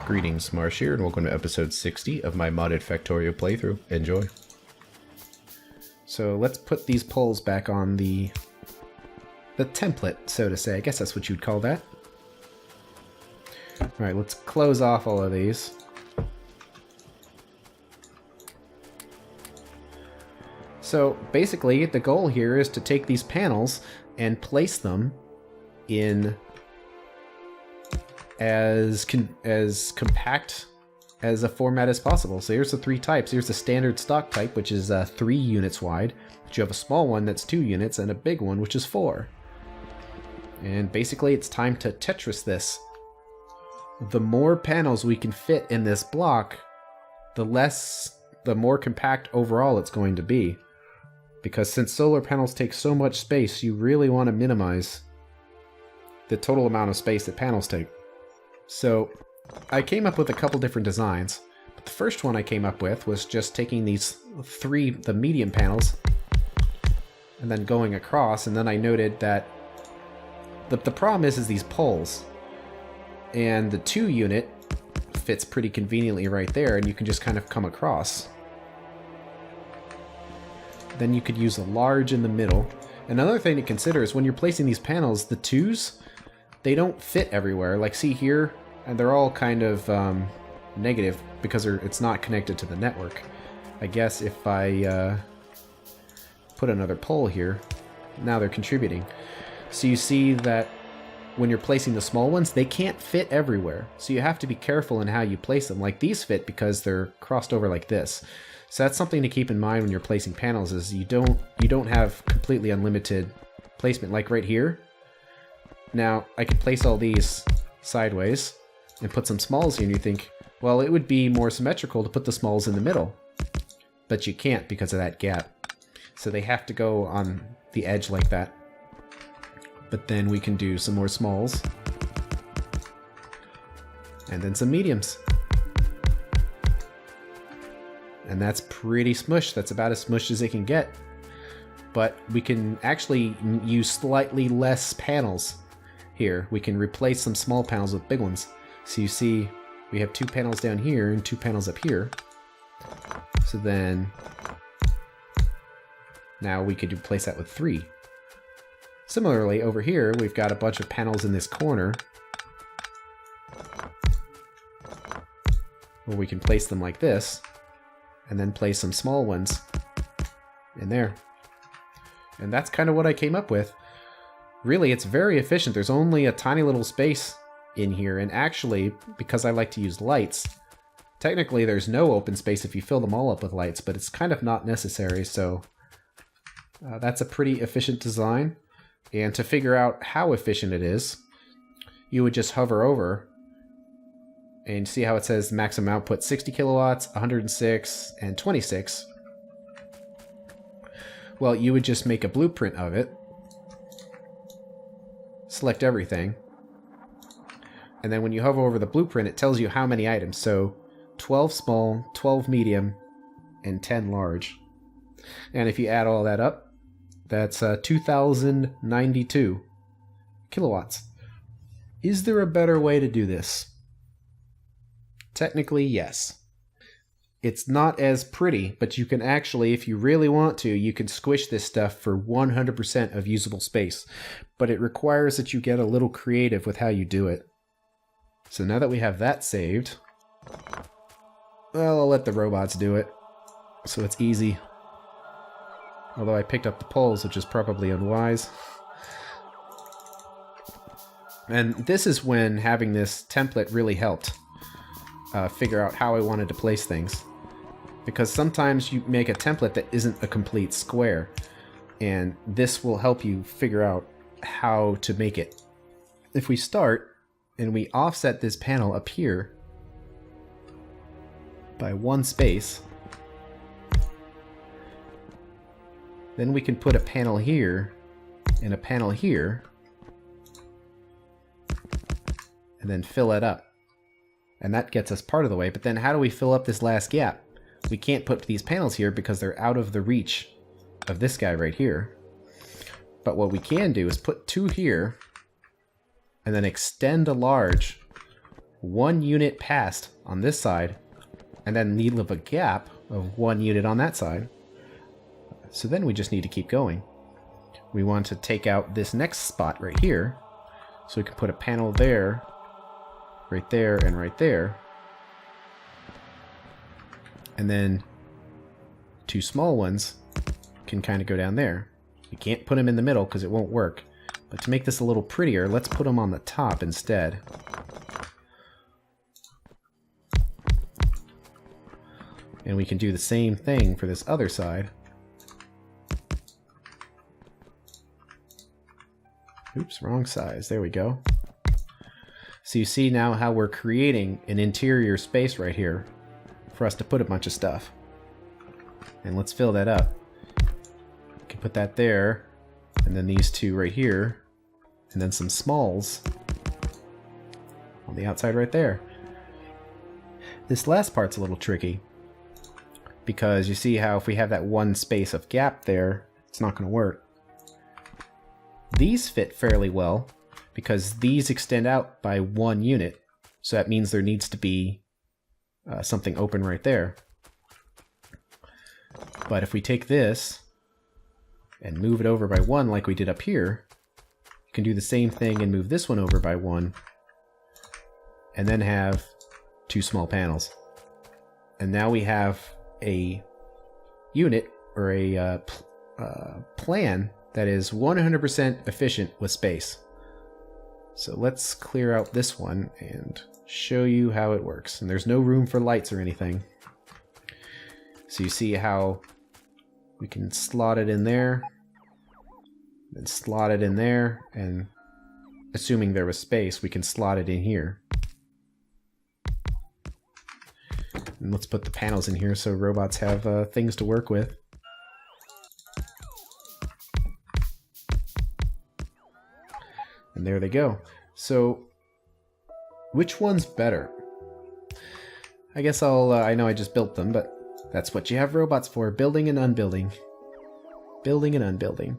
Greetings, Marsh here, and welcome to episode 60 of my modded Factorio playthrough. Enjoy. So let's put these poles back on the template, so to say. I guess that's what you'd call that. Alright, let's close off all of these. So basically, the goal here is to take these panels and place them in as compact as a format as possible. So here's the three types. Here's the standard stock type, which is 3 units wide. But you have a small one that's 2 units and a big one, which is 4. And basically, it's time to Tetris this. The more panels we can fit in this block, the more compact overall it's going to be. Because since solar panels take so much space, you really want to minimize the total amount of space that panels take. So I came up with a couple different designs, but the first one I came up with was just taking these the medium panels and then going across, and then I noted that the problem is these poles, and the 2 unit fits pretty conveniently right there, and you can just kind of come across. Then you could use a large in the middle. Another thing to consider is when you're placing these panels, the 2s, they don't fit everywhere. Like, see here, and they're all kind of negative because it's not connected to the network. I guess if I put another pole here, now they're contributing. So you see that when you're placing the small ones, they can't fit everywhere. So you have to be careful in how you place them. Like, these fit because they're crossed over like this. So that's something to keep in mind when you're placing panels, is you don't have completely unlimited placement. Like right here. Now, I could place all these sideways and put some smalls here, and you think, well, it would be more symmetrical to put the smalls in the middle. But you can't because of that gap. So they have to go on the edge like that. But then we can do some more smalls. And then some mediums. And that's pretty smushed. That's about as smushed as it can get. But we can actually use slightly less panels here. We can replace some small panels with big ones. So you see, we have 2 panels down here and 2 panels up here. So then, now we could replace that with 3. Similarly, over here, we've got a bunch of panels in this corner, where we can place them like this, and then place some small ones in there. And that's kind of what I came up with. Really, it's very efficient. There's only a tiny little space in here, and actually, because I like to use lights, technically there's no open space if you fill them all up with lights, but it's kind of not necessary, so that's a pretty efficient design. And to figure out how efficient it is, you would just hover over and see how it says maximum output 60 kilowatts, 106, and 26. Well, you would just make a blueprint of it, select everything, and then when you hover over the blueprint, it tells you how many items. So 12 small, 12 medium, and 10 large. And if you add all that up, that's 2,092 kilowatts. Is there a better way to do this? Technically, yes. It's not as pretty, but you can actually, if you really want to, you can squish this stuff for 100% of usable space. But it requires that you get a little creative with how you do it. So now that we have that saved, well, I'll let the robots do it, so it's easy. Although I picked up the poles, which is probably unwise. And this is when having this template really helped figure out how I wanted to place things. Because sometimes you make a template that isn't a complete square, and this will help you figure out how to make it. If we start and we offset this panel up here by 1 space, then we can put a panel here and a panel here, and then fill it up. And that gets us part of the way, but then how do we fill up this last gap? We can't put these panels here because they're out of the reach of this guy right here. But what we can do is put 2 here, and then extend a large 1 unit passed on this side, and then leave a gap of 1 unit on that side. So then we just need to keep going. We want to take out this next spot right here, so we can put a panel there, right there, and right there. And then 2 small ones can kind of go down there. You can't put them in the middle because it won't work. But to make this a little prettier, let's put them on the top instead. And we can do the same thing for this other side. Oops, wrong size. There we go. So you see now how we're creating an interior space right here for us to put a bunch of stuff. And let's fill that up. We can put that there, and then these 2 right here, and then some smalls on the outside right there. This last part's a little tricky, because you see how if we have that one space of gap there, it's not going to work. These fit fairly well, because these extend out by 1 unit, so that means there needs to be something open right there. But if we take this and move it over by 1 like we did up here, you can do the same thing and move this one over by 1, and then have 2 small panels. And now we have a unit, or a plan that is 100% efficient with space. So let's clear out this one and show you how it works. And there's no room for lights or anything. So you see how we can slot it in there, then slot it in there, and assuming there was space, we can slot it in here. And let's put the panels in here so robots have things to work with. And there they go. So, which one's better? I guess I know I just built them, but that's what you have robots for, building and unbuilding. Building and unbuilding.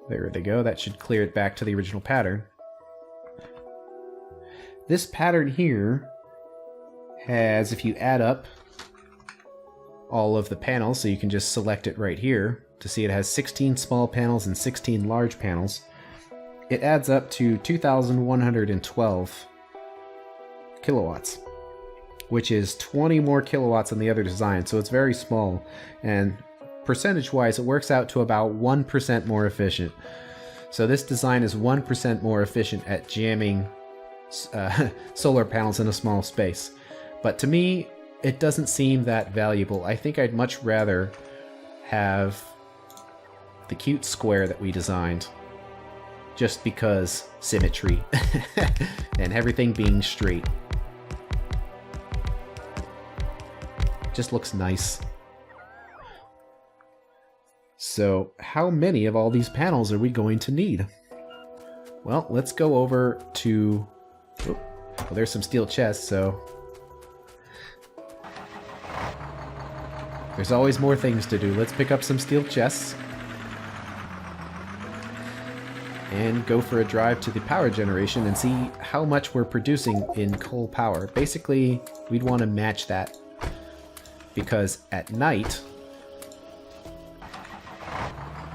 There they go, that should clear it back to the original pattern. This pattern here has, if you add up all of the panels, so you can just select it right here to see it has 16 small panels and 16 large panels. It adds up to 2,112 kilowatts, which is 20 more kilowatts than the other design, so it's very small, and percentage-wise it works out to about 1% more efficient. So this design is 1% more efficient at jamming solar panels in a small space. But to me, it doesn't seem that valuable. I think I'd much rather have the cute square that we designed, just because symmetry and everything being straight. Just looks nice. So how many of all these panels are we going to need? Well, let's go over to... Oh, well, there's some steel chests, so... There's always more things to do. Let's pick up some steel chests. And go for a drive to the power generation and see how much we're producing in coal power. Basically, we'd want to match that, because at night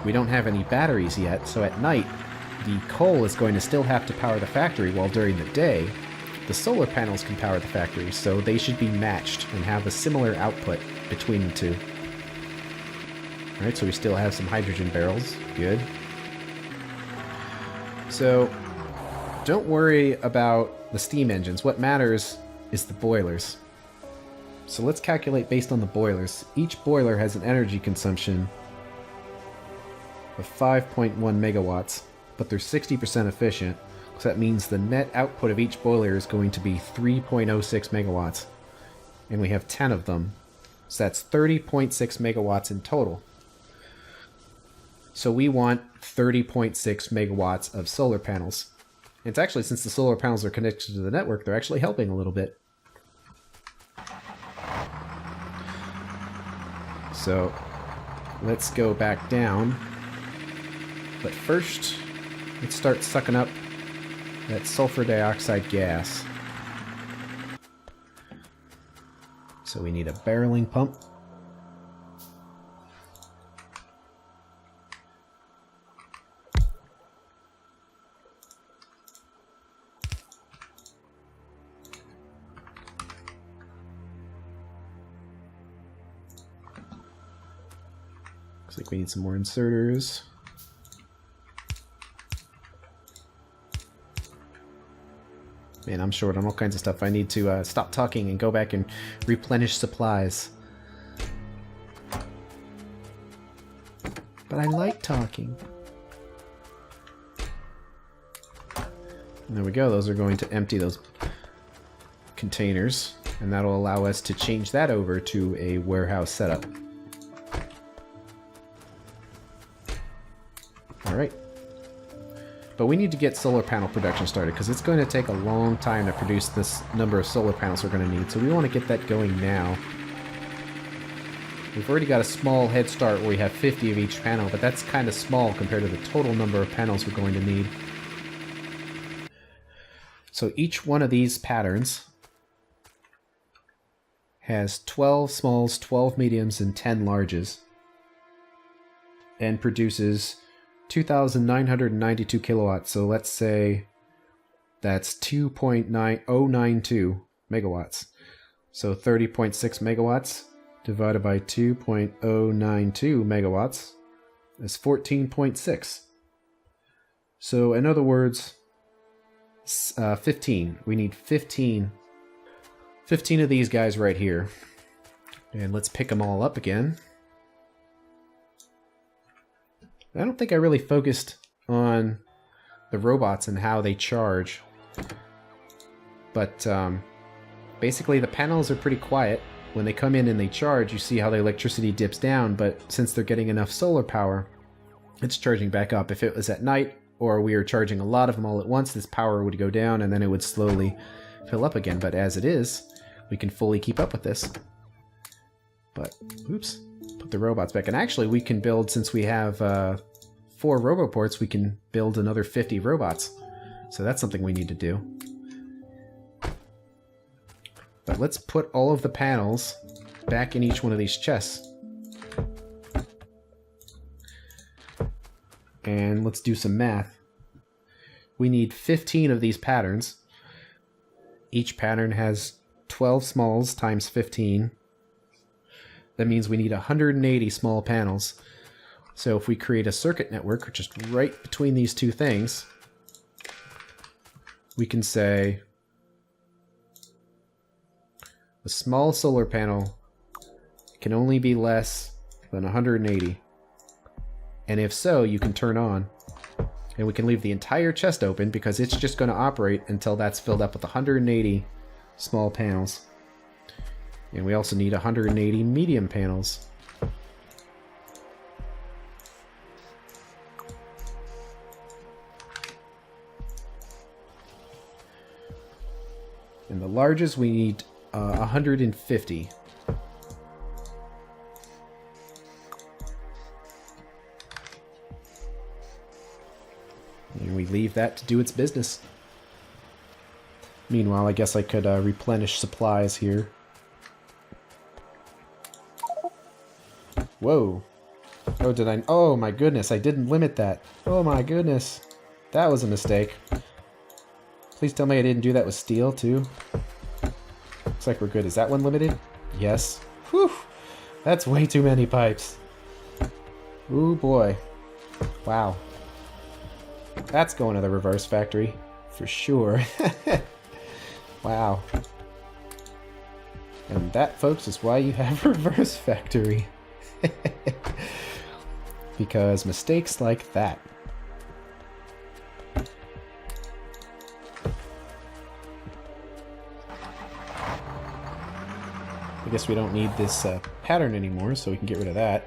we don't have any batteries yet, so at night the coal is going to still have to power the factory, while during the day the solar panels can power the factory, so they should be matched and have a similar output between the two. Alright, so we still have some hydrogen barrels. Good. So, don't worry about the steam engines. What matters is the boilers. So let's calculate based on the boilers. Each boiler has an energy consumption of 5.1 megawatts, but they're 60% efficient, so that means the net output of each boiler is going to be 3.06 megawatts. And we have 10 of them, so that's 30.6 megawatts in total. So we want 30.6 megawatts of solar panels. And it's actually, since the solar panels are connected to the network, they're actually helping a little bit. So let's go back down. But first, let's start sucking up that sulfur dioxide gas. So we need a barreling pump. Looks like we need some more inserters. Man, I'm short on all kinds of stuff. I need to stop talking and go back and replenish supplies. But I like talking. And there we go. Those are going to empty those containers. And that'll allow us to change that over to a warehouse setup. Alright. But we need to get solar panel production started because it's going to take a long time to produce this number of solar panels we're going to need. So we want to get that going now. We've already got a small head start where we have 50 of each panel, but that's kind of small compared to the total number of panels we're going to need. So each one of these patterns has 12 smalls, 12 mediums, and 10 larges, and produces 2,992 kilowatts. So let's say that's 2.9092 megawatts. So 30.6 megawatts divided by 2.092 megawatts is 14.6. So in other words, 15. We need 15 of these guys right here. And let's pick them all up again. I don't think I really focused on the robots and how they charge. But basically the panels are pretty quiet. When they come in and they charge, you see how the electricity dips down, but since they're getting enough solar power, it's charging back up. If it was at night or we were charging a lot of them all at once, this power would go down and then it would slowly fill up again. But as it is, we can fully keep up with this. But, oops. Put the robots back. And actually we can build, since we have 4 roboports, we can build another 50 robots. So that's something we need to do. But let's put all of the panels back in each one of these chests. And let's do some math. We need 15 of these patterns. Each pattern has 12 smalls times 15. That means we need 180 small panels. So if we create a circuit network, just right between these two things, we can say a small solar panel can only be less than 180. And if so, you can turn on. And we can leave the entire chest open because it's just going to operate until that's filled up with 180 small panels. And we also need 180 medium panels. And the largest we need 150. And we leave that to do its business. Meanwhile, I guess I could replenish supplies here. Whoa. Oh, did I? Oh my goodness, I didn't limit that. Oh my goodness. That was a mistake. Please tell me I didn't do that with steel too. Looks like we're good. Is that one limited? Yes. Whew. That's way too many pipes. Ooh boy. Wow. That's going to the reverse factory. For sure. Wow. And that, folks, is why you have reverse factory. Because mistakes like that. I guess we don't need this pattern anymore, so we can get rid of that.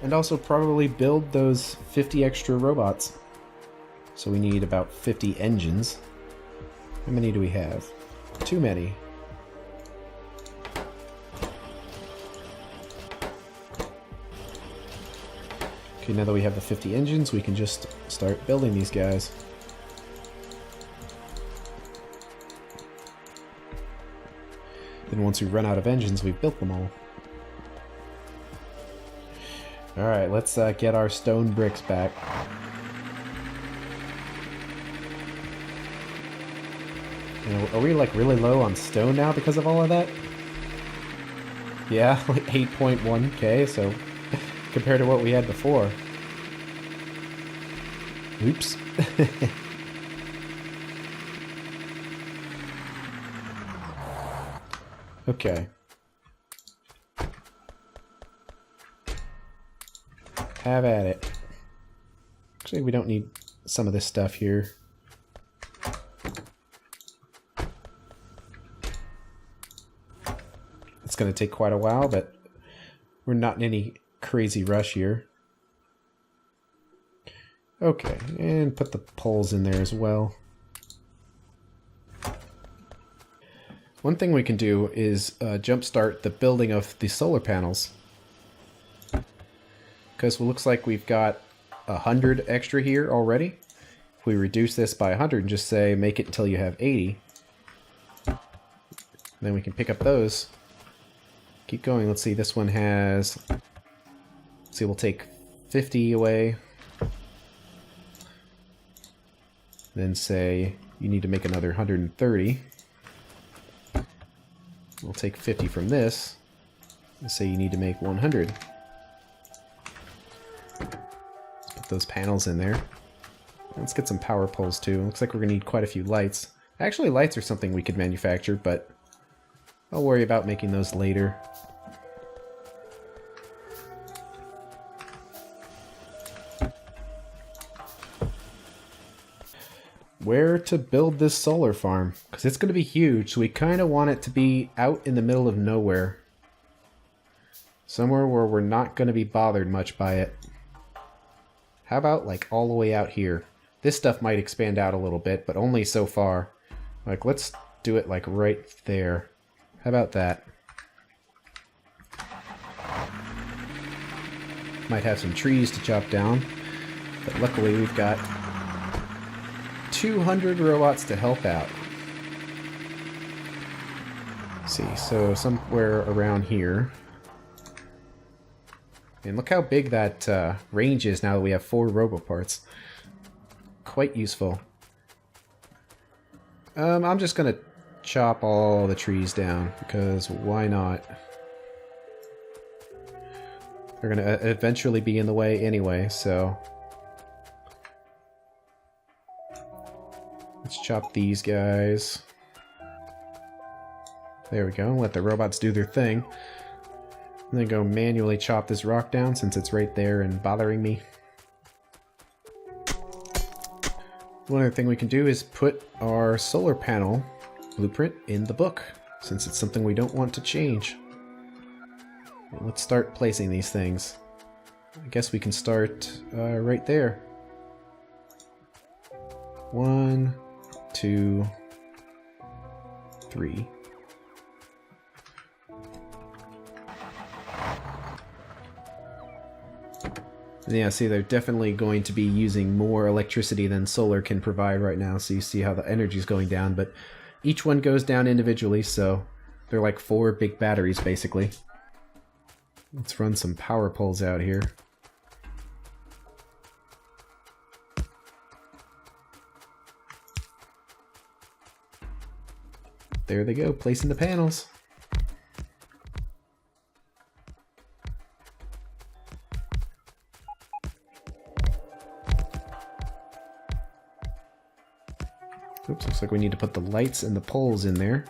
And also probably build those 50 extra robots. So we need about 50 engines. How many do we have? Too many. Okay, now that we have the 50 engines, we can just start building these guys. Then once we run out of engines, we've built them all. Alright, let's get our stone bricks back. You know, are we like really low on stone now because of all of that? Yeah, like 8.1k, so compared to what we had before. Oops. Okay. Have at it. Actually, we don't need some of this stuff here. It's going to take quite a while, but we're not in any crazy rush here. Okay, and put the poles in there as well. One thing we can do is jumpstart the building of the solar panels. Because it looks like we've got 100 extra here already. If we reduce this by 100 and just say make it until you have 80, then we can pick up those. Keep going. Let's see, this one has... Let's see, we'll take 50 away. Then say you need to make another 130. We'll take 50 from this and say you need to make 100. Let's put those panels in there. Let's get some power poles too. Looks like we're going to need quite a few lights. Actually, lights are something we could manufacture, but I'll worry about making those later. Where to build this solar farm? Because it's going to be huge, so we kind of want it to be out in the middle of nowhere. Somewhere where we're not going to be bothered much by it. How about like all the way out here? This stuff might expand out a little bit, but only so far. Like, let's do it like right there. How about that? Might have some trees to chop down, but luckily we've got 200 robots to help out. Let's see, so somewhere around here. And look how big that range is now that we have 4 robo parts. Quite useful. I'm just gonna chop all the trees down, because why not? They're gonna eventually be in the way anyway, so... Let's chop these guys. There we go. Let the robots do their thing. And then go manually chop this rock down since it's right there and bothering me. One other thing we can do is put our solar panel blueprint in the book, since it's something we don't want to change. And let's start placing these things. I guess we can start right there. 1, 2, 3. Yeah, see, they're definitely going to be using more electricity than solar can provide right now, so you see how the energy's going down, but each one goes down individually, so they're like 4 big batteries, basically. Let's run some power poles out here. There they go, placing the panels. Oops, looks like we need to put the lights and the poles in there.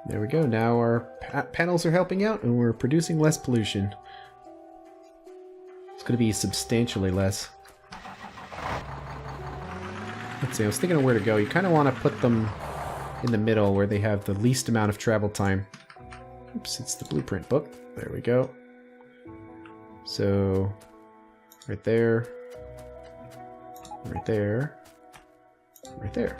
There we go, now our panels are helping out and we're producing less pollution. It's going to be substantially less. Let's see, I was thinking of where to go. You kind of want to put them in the middle where they have the least amount of travel time. Oops, it's the blueprint book. There we go. So, right there, right there, right there.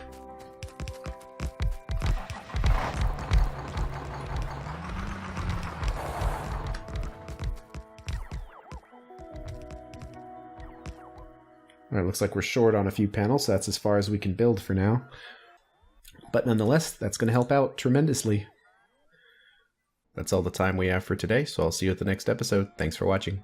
Alright, looks like we're short on a few panels, so that's as far as we can build for now. But nonetheless, that's going to help out tremendously. That's all the time we have for today, so I'll see you at the next episode. Thanks for watching.